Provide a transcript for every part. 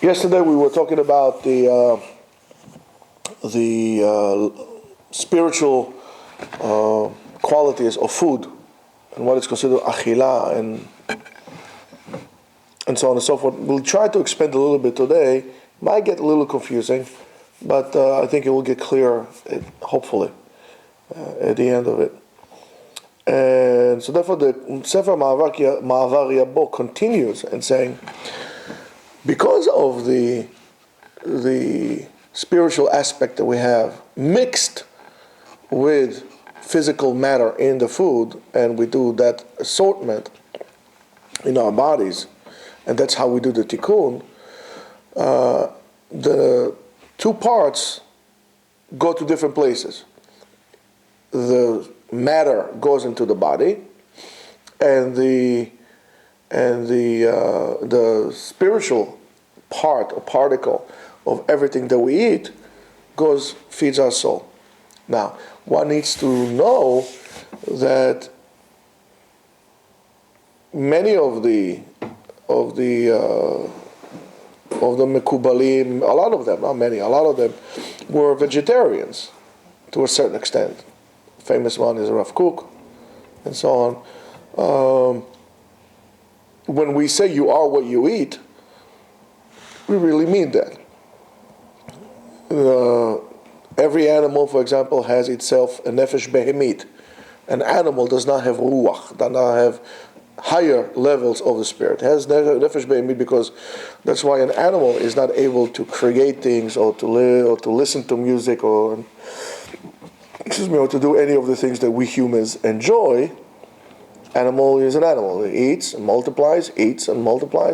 Yesterday we were talking about the spiritual qualities of food and what is considered achila and so on and so forth. We'll try to expand a little bit today. Might get a little confusing, but I think it will get clearer, hopefully, at the end of it. And so therefore the Sefer Ma'avar Yabo continues and saying, because of the spiritual aspect that we have mixed with physical matter in the food, and we do that assortment in our bodies, and that's how we do the tikkun, the two parts go to different places. The matter goes into the body, and the spiritual part or particle of everything that we eat feeds our soul. Now, one needs to know that many of the Mekubalim, a lot of them, not many, a lot of them were vegetarians to a certain extent. Famous one is Rav Kook, and so on. When we say you are what you eat, we really mean that. Every animal, for example, has itself a nefesh behemit. An animal does not have ruach, does not have higher levels of the spirit. It has nefesh behemit because that's why an animal is not able to create things or to live or to listen to music or to do any of the things that we humans enjoy. Animal is an animal. It eats and multiplies,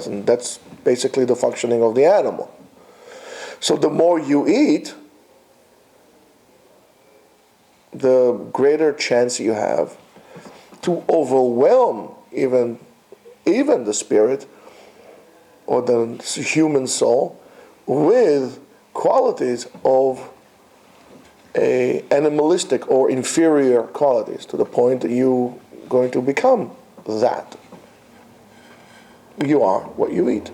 and that's basically the functioning of the animal. So the more you eat, the greater chance you have to overwhelm even the spirit or the human soul with qualities of animalistic or inferior qualities, to the point that you're going to become that. You are what you eat.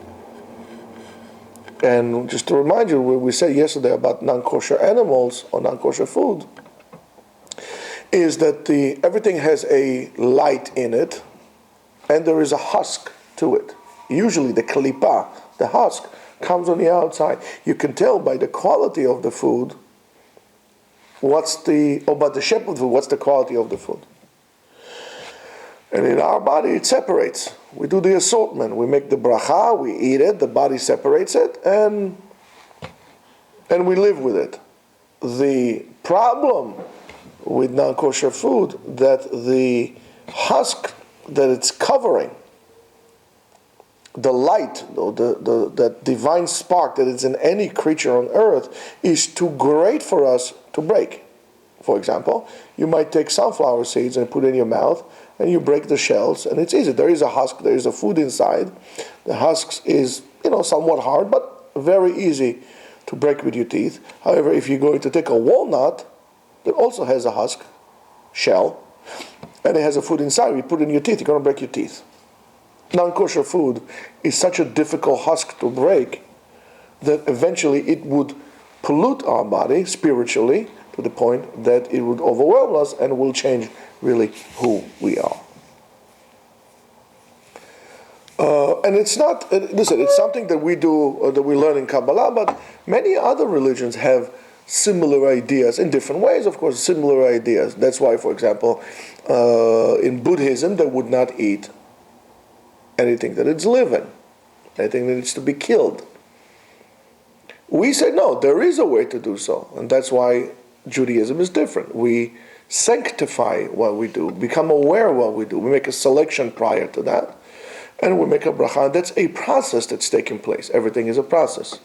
And just to remind you, what we said yesterday about non-kosher animals or non-kosher food is that everything has a light in it, and there is a husk to it. Usually the klipa, the husk, comes on the outside. You can tell by the quality of the food what's the quality of the food. And in our body it separates. We do the assortment. We make the bracha, we eat it, the body separates it, and we live with it. The problem with non-kosher food, that the husk that it's covering, the light, that divine spark that is in any creature on earth, is too great for us to break. For example, you might take sunflower seeds and put it in your mouth, and you break the shells, and it's easy. There is a husk, there is a food inside. The husk is, somewhat hard, but very easy to break with your teeth. However, if you're going to take a walnut that also has a husk, shell, and it has a food inside, you put it in your teeth, you're going to break your teeth. Non-kosher food is such a difficult husk to break that eventually it would pollute our body spiritually to the point that it would overwhelm us and will change really who we are. And it's not, listen, it's something that we do, that we learn in Kabbalah, but many other religions have similar ideas, in different ways, of course, similar ideas. That's why, for example, in Buddhism, they would not eat anything that is living, anything that needs to be killed. We say, no, there is a way to do so, and that's why Judaism is different. We sanctify what we do, become aware of what we do. We make a selection prior to that, and we make a bracha. That's a process that's taking place. Everything is a process.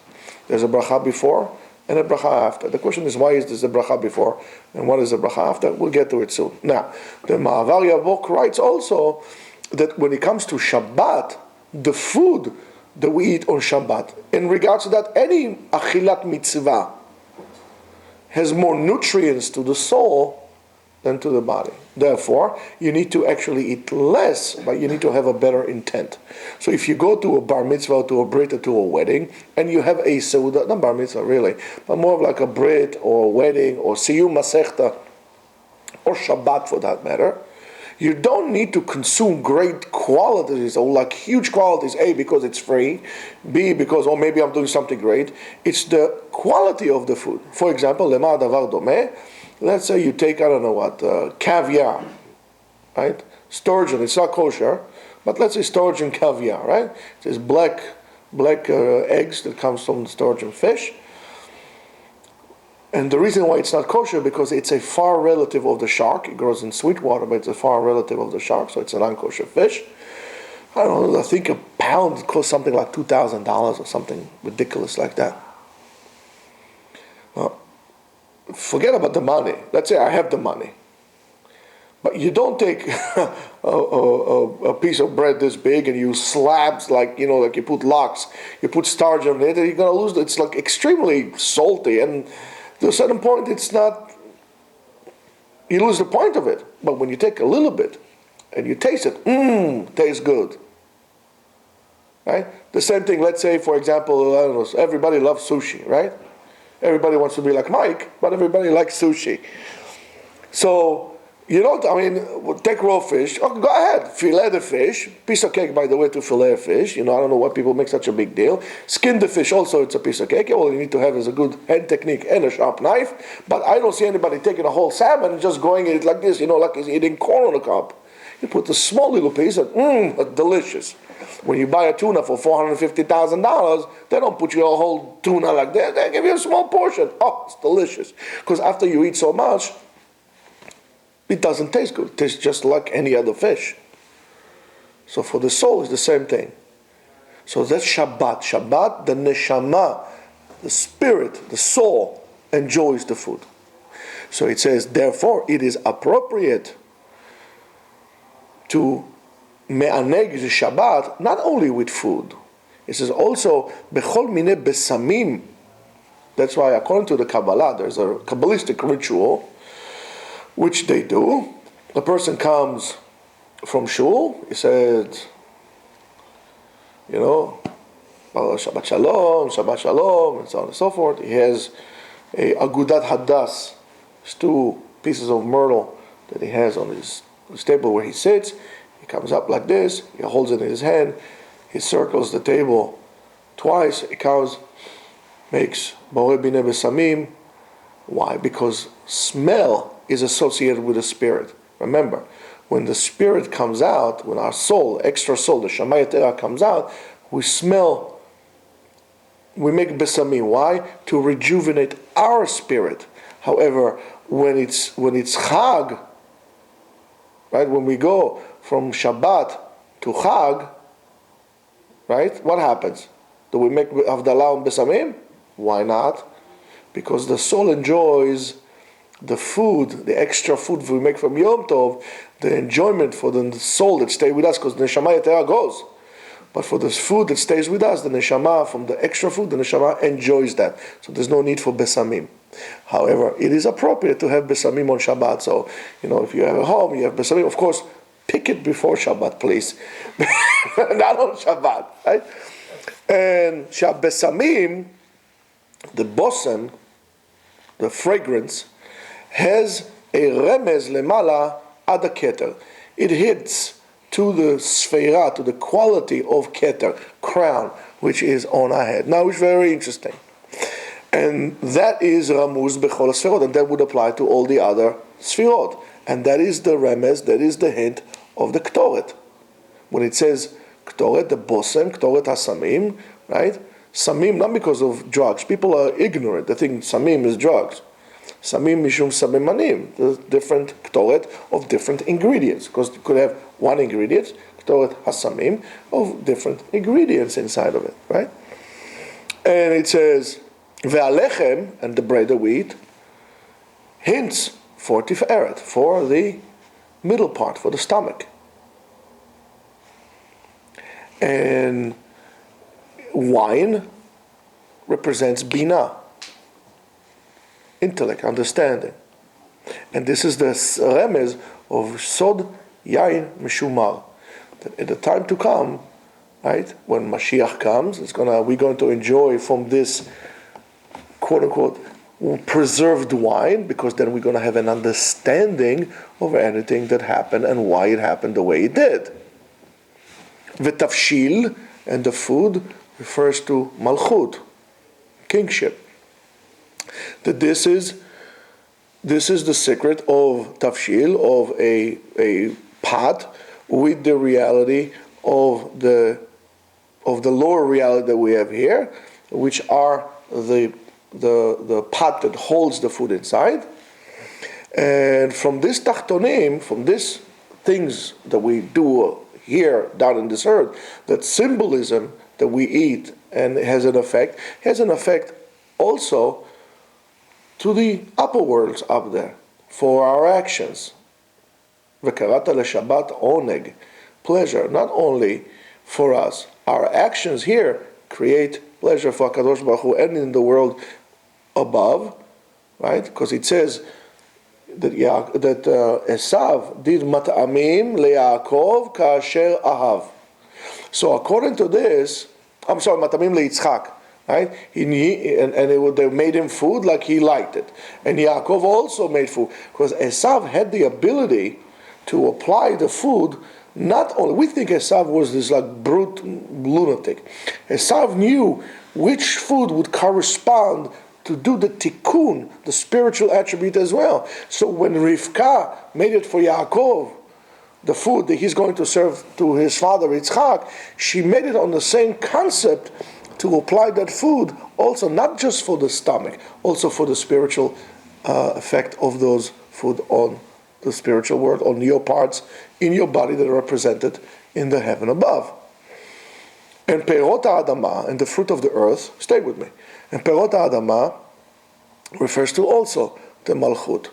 There's a bracha before and a bracha after. The question is, why is there a bracha before and what is a bracha after? We'll get to it soon. Now, the Ma'avar Yavok writes also that when it comes to Shabbat, the food that we eat on Shabbat, in regards to that, any achilat mitzvah has more nutrients to the soul than to the body. Therefore, you need to actually eat less, but you need to have a better intent. So if you go to a bar mitzvah, to a brit, or to a wedding, and you have a seudah, not bar mitzvah really, but more of like a brit or a wedding or siyum masechta or Shabbat for that matter, you don't need to consume great qualities or like huge qualities, A, because it's free, B, because, oh, maybe I'm doing something great. It's the quality of the food. For example, lema davar domeh, let's say you take, I don't know what, caviar, right? Sturgeon, it's not kosher, but let's say sturgeon caviar, right? It's black eggs that comes from the sturgeon fish. And the reason why it's not kosher, because it's a far relative of the shark. It grows in sweet water, but it's a far relative of the shark, so it's an unkosher fish. I don't know, I think a pound costs something like $2,000 or something ridiculous like that. Well, forget about the money. Let's say I have the money. But you don't take a piece of bread this big and you slabs like you put lox, you put starch on it, and you're going to lose it. It's like extremely salty, and to a certain point, it's not, you lose the point of it. But when you take a little bit and you taste it, tastes good. Right? The same thing, let's say, for example, I don't know, everybody loves sushi, right? Everybody wants to be like Mike, but everybody likes sushi. So, take raw fish. Oh, go ahead, fillet the fish. Piece of cake, by the way, to fillet a fish. I don't know why people make such a big deal. Skin the fish, also it's a piece of cake. All you need to have is a good hand technique and a sharp knife. But I don't see anybody taking a whole salmon and just going at it like this, like he's eating corn on a cob. You put a small little piece and delicious. When you buy a tuna for $450,000, they don't put you a whole tuna like that. They give you a small portion. Oh, it's delicious. Because after you eat so much, it doesn't taste good. It tastes just like any other fish. So for the soul, it's the same thing. So that's Shabbat. Shabbat, the neshama, the spirit, the soul, enjoys the food. So it says, therefore, it is appropriate to me'aneg the Shabbat, not only with food. It says also, bechol mine besamim. That's why, according to the Kabbalah, there's a Kabbalistic ritual which they do. The person comes from shul, he said, Shabbat Shalom, and so on and so forth. He has a agudat hadas, it's 2 pieces of myrtle that he has on his table where he sits. He comes up like this, he holds it in his hand, he circles the table twice, he comes, makes Borei Bine Besamim. Why? Because smell is associated with the spirit. Remember, when the spirit comes out, when our soul, extra soul, the Shamayat Terah comes out, we smell, we make besamim. Why? To rejuvenate our spirit. However, when it's Chag, right? When we go from Shabbat to Chag, right? What happens? Do we make Havdalah and besamim? Why not? Because the soul enjoys the food, the extra food we make from Yom Tov, the enjoyment for the soul that stays with us, because the Neshama Yetera goes. But for the food that stays with us, the Neshama, from the extra food, the Neshama enjoys that. So there's no need for Besamim. However, it is appropriate to have Besamim on Shabbat. So, if you have a home, you have Besamim. Of course, pick it before Shabbat, please. Not on Shabbat, right? And Besamim, the bosen, the fragrance, has a remez lemala ad keter. It hits to the sfeira, to the quality of keter, crown, which is on our head. Now it's very interesting. And that is ramuz bechol sferot, and that would apply to all the other sferot. And that is the remez, that is the hint of the ktoret. When it says ktoret, the bosem, ktoret hasamim, right? Samim, not because of drugs. People are ignorant. They think samim is drugs. Samim mishum samimanim. There's different ktoret of different ingredients. Because you could have one ingredient, ktoret hasamim, of different ingredients inside of it, right? And it says, ve'alechem, and the bread of wheat, hints for tiferet, for the middle part, for the stomach. And wine represents bina, intellect, understanding. And this is the remez of Sod Yain Meshumar. That at the time to come, right, when Mashiach comes, we're going to enjoy from this quote unquote preserved wine, because then we're going to have an understanding of anything that happened and why it happened the way it did. V'tafshil, and the food refers to malchut, kingship. That this is the secret of tafshil, of a pot with the reality of the lower reality that we have here, which are the pot that holds the food inside. And from this tachtonim, from these things that we do here down in this earth, that symbolism that we eat and has an effect also to the upper worlds up there for our actions. V'karata leShabbat oneg, pleasure, not only for us. Our actions here create pleasure for HaKadosh Baruch Hu and in the world above, right? Because it says that Esav did mat'amim leYaakov ka'asher ahav. So according to this, mat'amim leYitzchak, right? They made him food like he liked it. And Yaakov also made food. Because Esav had the ability to apply the food. Not only, we think Esav was this like brute lunatic. Esav knew which food would correspond to do the tikkun, the spiritual attribute as well. So when Rivka made it for Yaakov, the food that he's going to serve to his father Yitzchak, she made it on the same concept to apply that food also, not just for the stomach, also for the spiritual effect of those food on the spiritual world, on your parts in your body that are represented in the heaven above. And perot ha'adama, and the fruit of the earth, stay with me. And perot ha'adama refers to also the malchut.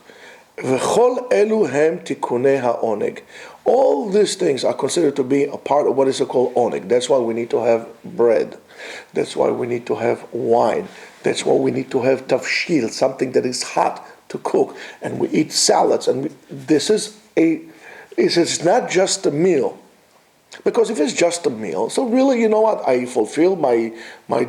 V'chol elu hem tikunei ha'oneg. All these things are considered to be a part of what is called oneg. That's why we need to have bread. That's why we need to have wine. That's why we need to have tafshil, something that is hot to cook. And we eat salads. And it's not just a meal. Because if it's just a meal, so really, you know what? I fulfill my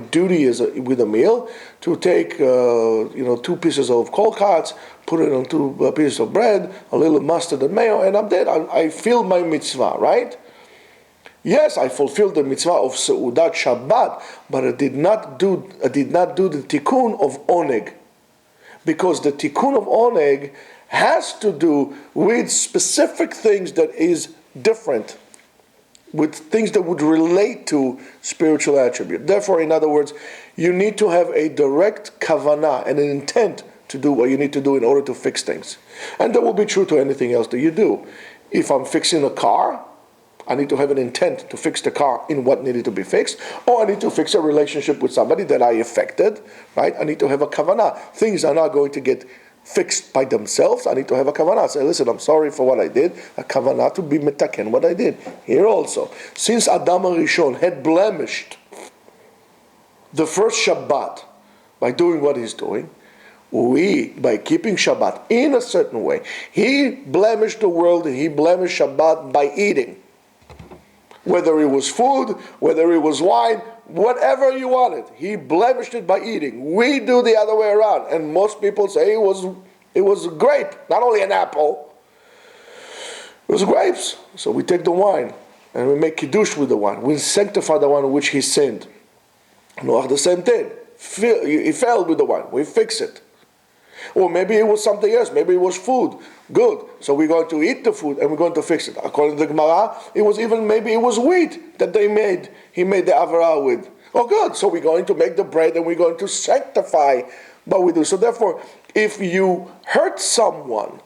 duty with a meal to take 2 pieces of kolkats, put it on 2 pieces of bread, a little mustard and mayo, and I'm dead. I feel my mitzvah, right? Yes, I fulfilled the mitzvah of Seudat Shabbat, but I did not do the tikkun of Oneg, because the tikkun of Oneg has to do with specific things that is different, with things that would relate to spiritual attribute. Therefore, in other words, you need to have a direct kavanah and an intent to do what you need to do in order to fix things. And that will be true to anything else that you do. If I'm fixing a car, I need to have an intent to fix the car in what needed to be fixed, or I need to fix a relationship with somebody that I affected, right? I need to have a kavanah. Things are not going to get fixed by themselves. I need to have a kavanah. Say, listen, I'm sorry for what I did. A kavanah to be metaken what I did. Here also, since Adam HaRishon had blemished the first Shabbat by doing what he's doing, by keeping Shabbat in a certain way, he blemished the world and he blemished Shabbat by eating. Whether it was food, whether it was wine, whatever you wanted, he blemished it by eating. We do the other way around, and most people say it was a grape, not only an apple. It was grapes. So we take the wine and we make kiddush with the wine. We sanctify the wine in which he sinned. Noach the same thing. He failed with the wine. We fix it. Or maybe it was something else. Maybe it was food. Good. So we're going to eat the food and we're going to fix it. According to the Gemara, maybe it was wheat that he made the avera with. Oh, good. So we're going to make the bread and we're going to sanctify what we do. So therefore, if you hurt someone,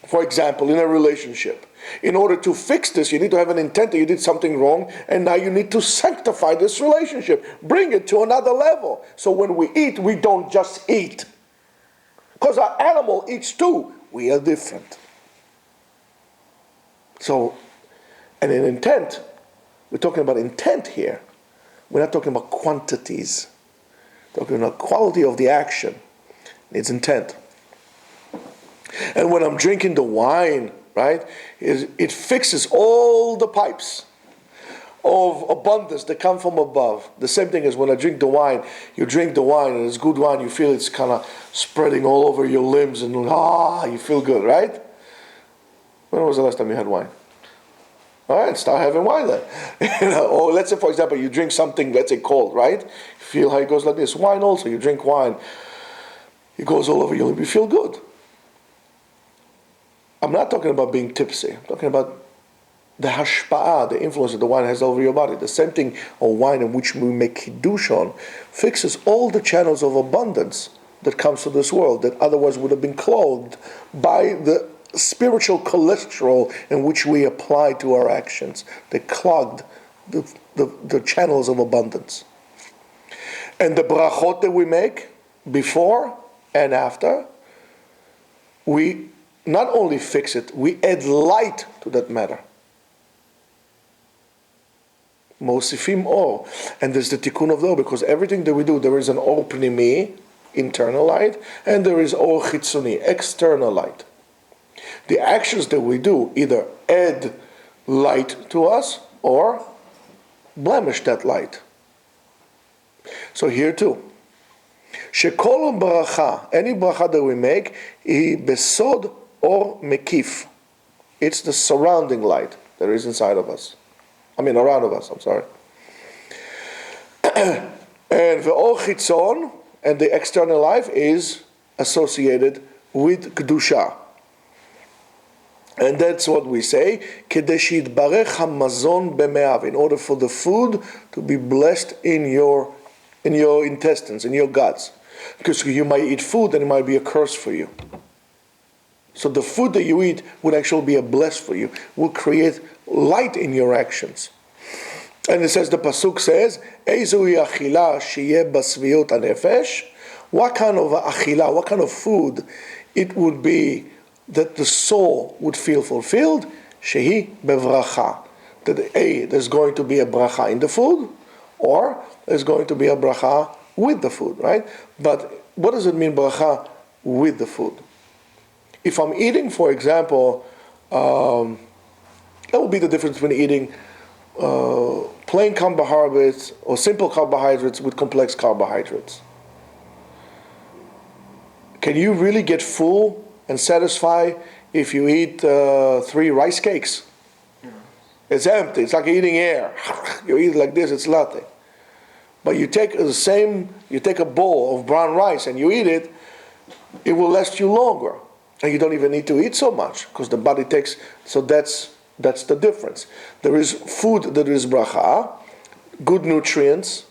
for example, in a relationship, in order to fix this, you need to have an intent that you did something wrong, and now you need to sanctify this relationship. Bring it to another level. So when we eat, we don't just eat. Because our animal eats too. We are different. So, and in intent, we're talking about intent here. We're not talking about quantities. We're talking about quality of the action. It's intent. And when I'm drinking the wine, right, it fixes all the pipes of abundance that come from above. The same thing as when I drink the wine, you drink the wine and it's good wine, you feel it's kind of spreading all over your limbs and you feel good, right? When was the last time you had wine? All right, start having wine then. Or let's say, for example, you drink something, let's say cold, right? Feel how it goes like this. Wine also, you drink wine, it goes all over you, you feel good. I'm not talking about being tipsy. I'm talking about the hashpa'ah, the influence that the wine has over your body. The same thing on wine in which we make kiddush on fixes all the channels of abundance that comes to this world that otherwise would have been clogged by the spiritual cholesterol in which we apply to our actions. They clogged the channels of abundance. And the brachot that we make before and after, we not only fix it, we add light to that matter. Mosifim or. And there's the tikkun of the or, because everything that we do, there is an or pnimi, internal light, and there is or chitzoni, external light. The actions that we do either add light to us or blemish that light. So here too, shekol bracha, any bracha that we make, היא besod or mekif. It's the surrounding light that is inside of us. Around of us, I'm sorry. And the or chitzon, and the external life is associated with kedusha. And that's what we say, כדי שיתברך המזון במאיו, in order for the food to be blessed in your intestines, in your guts. Because you might eat food and it might be a curse for you. So the food that you eat would actually be a bless for you, will create light in your actions. And it says, the pasuk says, איזוהי אכילה שיהיה בשביעות הנפש. What kind of achila, what kind of food it would be that the soul would feel fulfilled? Shehi bevracha. That there's going to be a bracha in the food, or there's going to be a bracha with the food, right? But what does it mean, bracha with the food? If I'm eating, for example, that would be the difference between eating plain carbohydrates or simple carbohydrates with complex carbohydrates. Can you really get full and satisfied if you eat 3 rice cakes? It's empty. It's like eating air. You eat like this, it's nothing. But you take a bowl of brown rice and you eat it, it will last you longer. And you don't even need to eat so much because the body takes, so that's the difference. There is food that is bracha, good nutrients,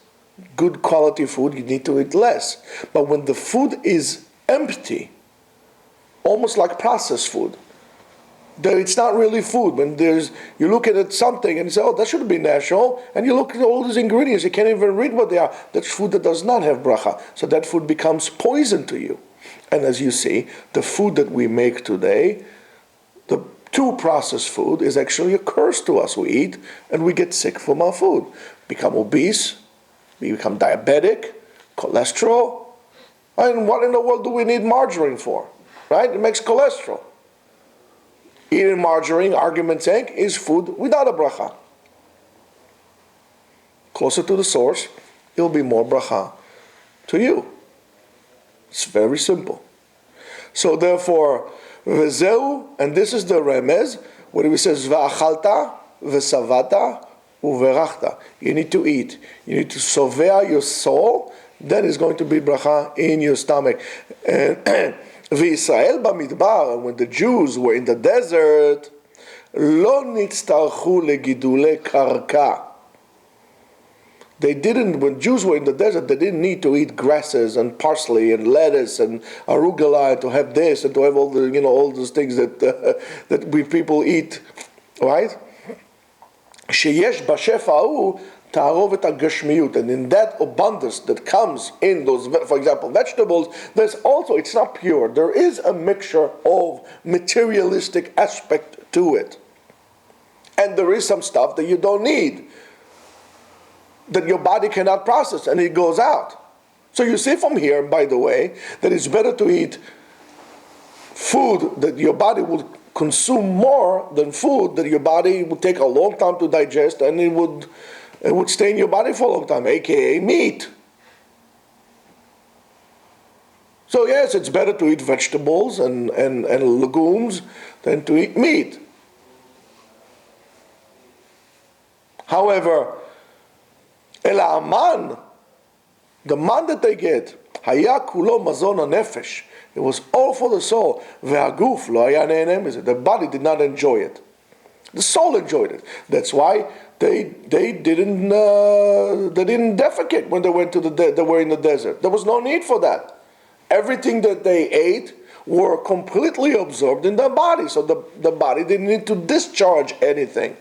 good quality food, you need to eat less. But when the food is empty, almost like processed food, it's not really food. When you look at something and you say, oh, that should be natural, and you look at all these ingredients, you can't even read what they are. That's food that does not have bracha. So that food becomes poison to you. And as you see, the food that we make today, the too processed food is actually a curse to us. We eat and we get sick from our food. Become obese, we become diabetic, cholesterol. And what in the world do we need margarine for? Right? It makes cholesterol. Eating margarine, argument's sake, is food without a bracha. Closer to the source, it will be more bracha to you. It's very simple. So therefore, vezeu, and this is the remez, where it says, va'achalta, v'savata, uverachta. You need to eat. You need to sovea your soul. Then is going to be bracha in your stomach. And v'Yisrael b'midbar, and when the Jews were in the desert, lo nitztarchu legidule karka. They didn't, when Jews were in the desert, they didn't need to eat grasses and parsley and lettuce and arugula to have this and to have all the, all those things that we people eat, right? Sheyesh b'shefa'u ta'arovet ha'gashmiyut, and in that abundance that comes in those, for example, vegetables, there's also, it's not pure. There is a mixture of materialistic aspect to it, and there is some stuff that you don't need, that your body cannot process, and it goes out. So you see from here, by the way, that it's better to eat food that your body would consume more than food that your body would take a long time to digest, and it would stay in your body for a long time, aka meat. So yes, it's better to eat vegetables and legumes than to eat meat. However, the man that they get, היה כולו מזון הנפש. It was all for the soul. והגוף לא היה נהנה מזה. The body did not enjoy it. The soul enjoyed it. That's why they didn't defecate when they were in the desert. There was no need for that. Everything that they ate were completely absorbed in their body, so the body didn't need to discharge anything.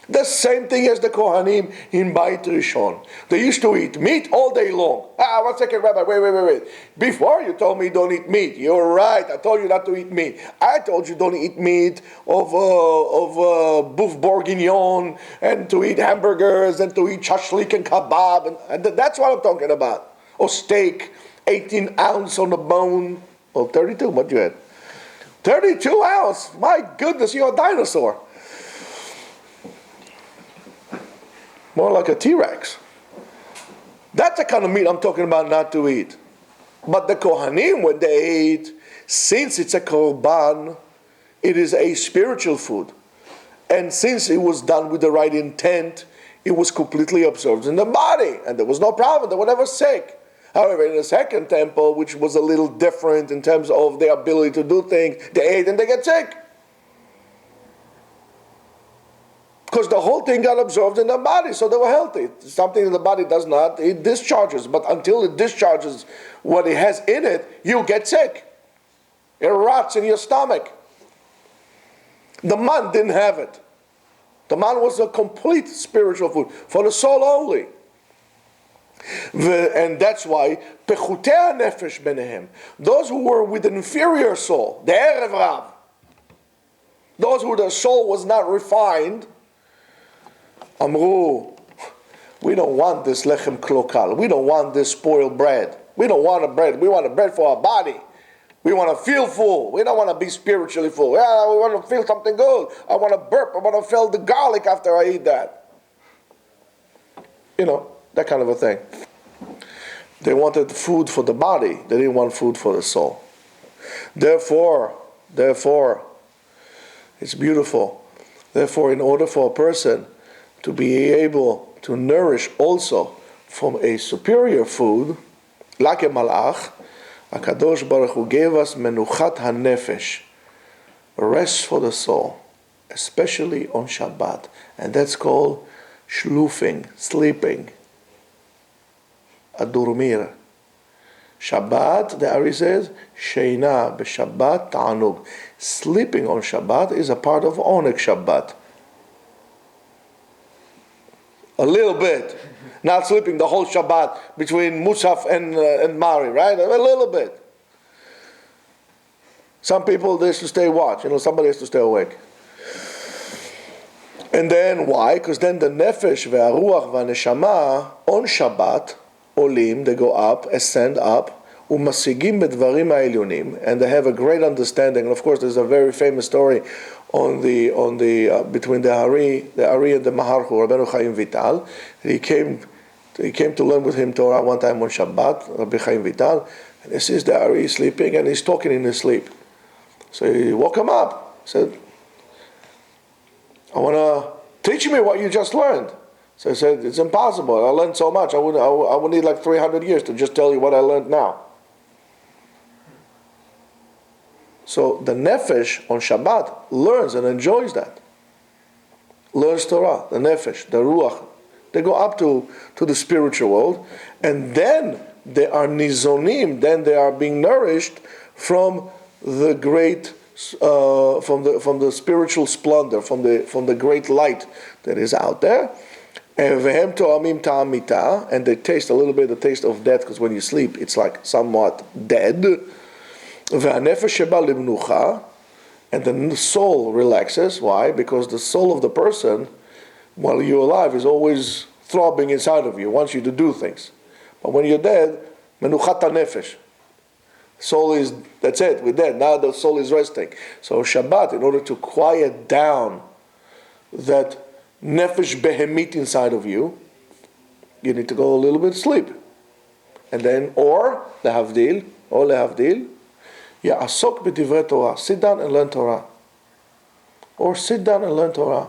The same thing as the Kohanim in Beit Rishon. They used to eat meat all day long. 1 second, Rabbi, wait. Before you told me don't eat meat. You're right, I told you not to eat meat. I told you don't eat meat of boeuf bourguignon, and to eat hamburgers, and to eat shashlik and kebab. And that's what I'm talking about. Or steak, 18 ounce on the bone. Oh, 32, what you had? 32 ounce, my goodness, you're a dinosaur. More like a T-Rex. That's the kind of meat I'm talking about not to eat. But the Kohanim, when they ate, since it's a korban, it is a spiritual food. And since it was done with the right intent, it was completely absorbed in the body. And there was no problem, they were never sick. However, in the second temple, which was a little different in terms of their ability to do things, they ate and they get sick. Because the whole thing got absorbed in the body, so they were healthy. It's something that the body does not, it discharges. But until it discharges what it has in it, you get sick. It rots in your stomach. The man didn't have it. The man was a complete spiritual food, for the soul only. And that's why, pechutei nefesh benehem, those who were with an inferior soul, the erev rav, those who their soul was not refined, Amru, we don't want this lechem klokal. We don't want this spoiled bread. We don't want a bread. We want a bread for our body. We want to feel full. We don't want to be spiritually full. Yeah, we want to feel something good. I want to burp. I want to feel the garlic after I eat that. You know, that kind of a thing. They wanted food for the body. They didn't want food for the soul. Therefore, it's beautiful. Therefore, in order for a person to be able to nourish also from a superior food, like a malach, HaKadosh Baruch Hu gave us menuchat hanefesh, rest for the soul, especially on Shabbat. And that's called shlufing, sleeping, adurmir. Shabbat, the Ari says, sheina b'Shabbat ta'anug. Sleeping on Shabbat is a part of Oneg Shabbat. A little bit. Not sleeping the whole Shabbat between Musaf and Mari, right? A little bit. Some people, they have to stay watch. Somebody has to stay awake. And then why? Because then the nefesh, ve'aruach, ve'neshama on Shabbat, olim, they go up, ascend up, umasigim bedvarim ha'elyonim, and they have a great understanding. And of course, there's a very famous story on the between the Ari and the Maharchu, Rabbeinu Chaim Vital. He came to learn with him Torah one time on Shabbat, Rabbi Chaim Vital, and he sees the Ari sleeping and he's talking in his sleep. So he woke him up, said, I want to teach me what you just learned. So he said, it's impossible. I learned so much. I would need like 300 years to just tell you what I learned now. So the nefesh on Shabbat learns and enjoys that. Learns Torah, the nefesh, the ruach. They go up to the spiritual world, and then they are nizonim, then they are being nourished from the great, from the spiritual splendor, from the great light that is out there. And vehem to'amim ta'amita, and they taste a little bit the taste of death, because when you sleep, it's like somewhat dead. Ve'anefesh sheba limnucha, and the soul relaxes. Why? Because the soul of the person, while you're alive, is always throbbing inside of you, wants you to do things. But when you're dead, menuchat nefesh, Soul is, that's it, we're dead. Now the soul is resting. So Shabbat, in order to quiet down that nefesh behemit inside of you, you need to go a little bit sleep. And then, or lehavdil, ya'asok b'divrei Torah, sit down and learn Torah. Or sit down and learn Torah.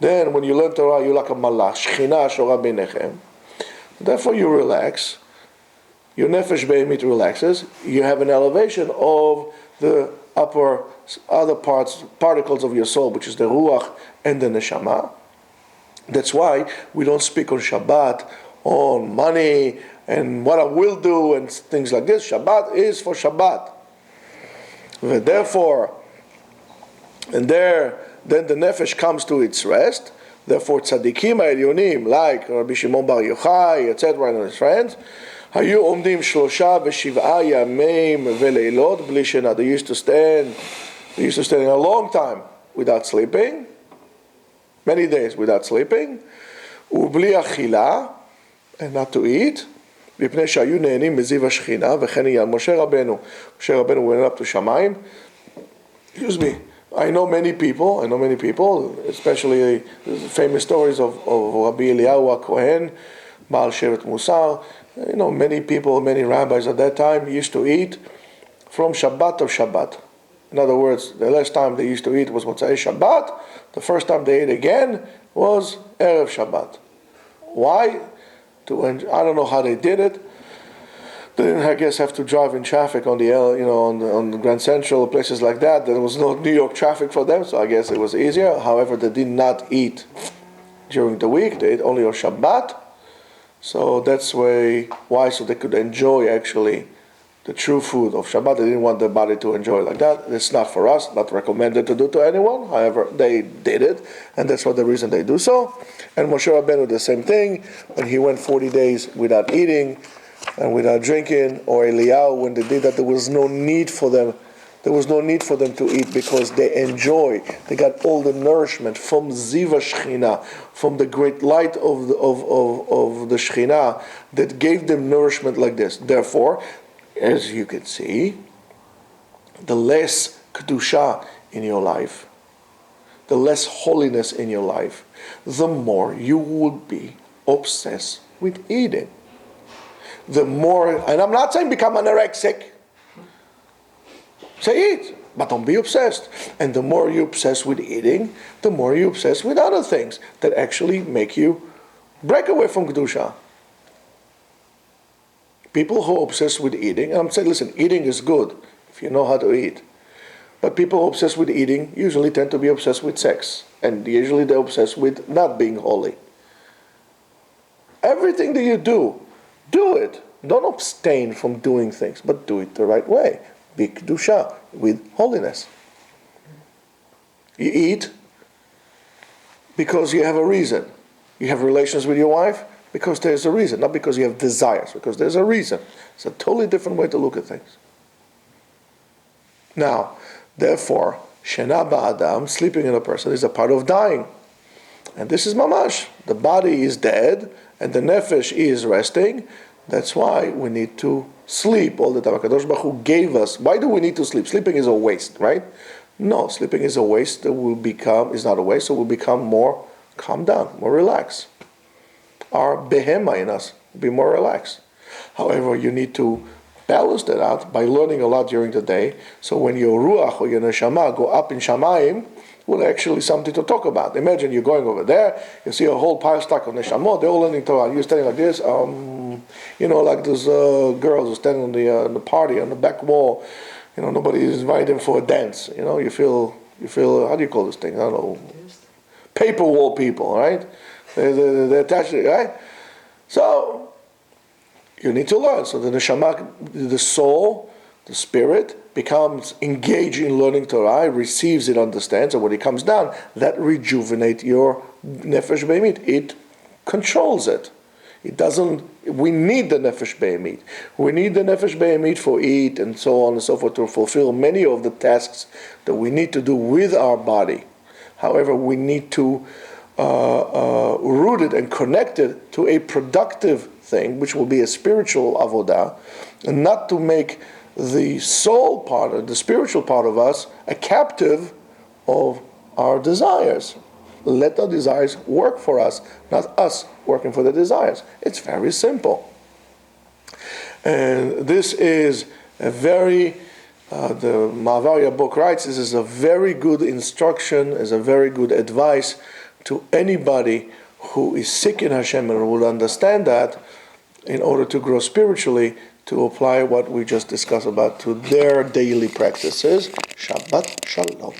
Then when you learn Torah, you're like a malach, shechina shora beinechem. Therefore you relax, your nefesh behemit relaxes, you have an elevation of the other particles of your soul, which is the ruach and the neshama. That's why we don't speak on Shabbat, on money, and what I will do, and things like this. Shabbat is for Shabbat. And therefore, then the nefesh comes to its rest. Therefore, tzaddikim ha'elyonim, like Rabbi Shimon Bar Yochai, etc., and his friends, hayu omdim shlosha v'shiv'a yameim v'leilot bli shena. They used to stand a long time without sleeping, many days without sleeping, ubli achila, and not to eat, mipnei shayu ne'enim meziv hashchina v'chen iyal Moshe Rabbeinu went up to Shamayim. Excuse me. I know many people, especially the famous stories of Rabbi Eliyahu HaKohen, Baal Shevet Musar. Many people, many rabbis at that time used to eat from Shabbat to Shabbat. In other words, the last time they used to eat was Motzei Shabbat. The first time they ate again was Erev Shabbat. Why? I don't know how they did it. They didn't, I guess, have to drive in traffic on on the Grand Central, places like that. There was no New York traffic for them, so I guess it was easier. However, they did not eat during the week. They ate only on Shabbat. So that's why, so they could enjoy actually the true food of Shabbat. They didn't want their body to enjoy like that. It's not for us, not recommended to do to anyone. However, they did it, and that's what the reason they do so. And Moshe Rabbeinu, the same thing, when he went 40 days without eating and without drinking, or Eliyahu, when they did that, there was no need for them. There was no need for them to eat because they enjoy. They got all the nourishment from Ziva Shechina, from the great light of the Shechina that gave them nourishment like this. Therefore, as you can see, the less kedusha in your life, the less holiness in your life, the more you would be obsessed with eating. The more, and I'm not saying become anorexic. Say eat, but don't be obsessed. And the more you obsess with eating, the more you obsess with other things that actually make you break away from kedusha. People who are obsessed with eating, and I'm saying, listen, eating is good if you know how to eat. But people who are obsessed with eating usually tend to be obsessed with sex. And usually they're obsessed with not being holy. Everything that you do it. Don't abstain from doing things, but do it the right way. Be kedusha, with holiness. You eat because you have a reason. You have relations with your wife because there's a reason, not because you have desires, because there's a reason. It's a totally different way to look at things. Now, therefore, shena ba'adam, sleeping in a person, is a part of dying. And this is mamash. The body is dead, and the nefesh is resting. That's why we need to sleep all the time. HaKadosh Baruch Hu gave us. Why do we need to sleep? Sleeping is a waste, right? No, sleeping is a waste that is not a waste, so we'll become more calm down, more relaxed. Our behema in us will be more relaxed. However, you need to balance that out by learning a lot during the day. So when your ruach or your neshama go up in shamayim, well, actually something to talk about. Imagine you're going over there, you see a whole pile stack of neshamot, they're all learning Torah. You're standing like this, like those girls who stand on the party on the back wall. Nobody is inviting them for a dance. You feel. How do you call this thing? I don't know. Paper wall people, right? They're attached to it, right? So you need to learn. So the neshama, the soul, the spirit, becomes engaged in learning Torah, receives it, understands, and when it comes down, that rejuvenates your nefesh behemit. It controls it. It doesn't. We need the nefesh behemit. We need the nefesh behemit for eat and so on and so forth to fulfill many of the tasks that we need to do with our body. However, we need to root it and connect it to a productive thing, which will be a spiritual avodah, and not to make the soul part, or the spiritual part of us, a captive of our desires. Let the desires work for us, not us working for the desires. It's very simple. And this is a very, the Ma'avaria book writes, this is a very good instruction, is a very good advice to anybody who is sick in Hashem and will understand that in order to grow spiritually, to apply what we just discussed about to their daily practices. Shabbat Shalom.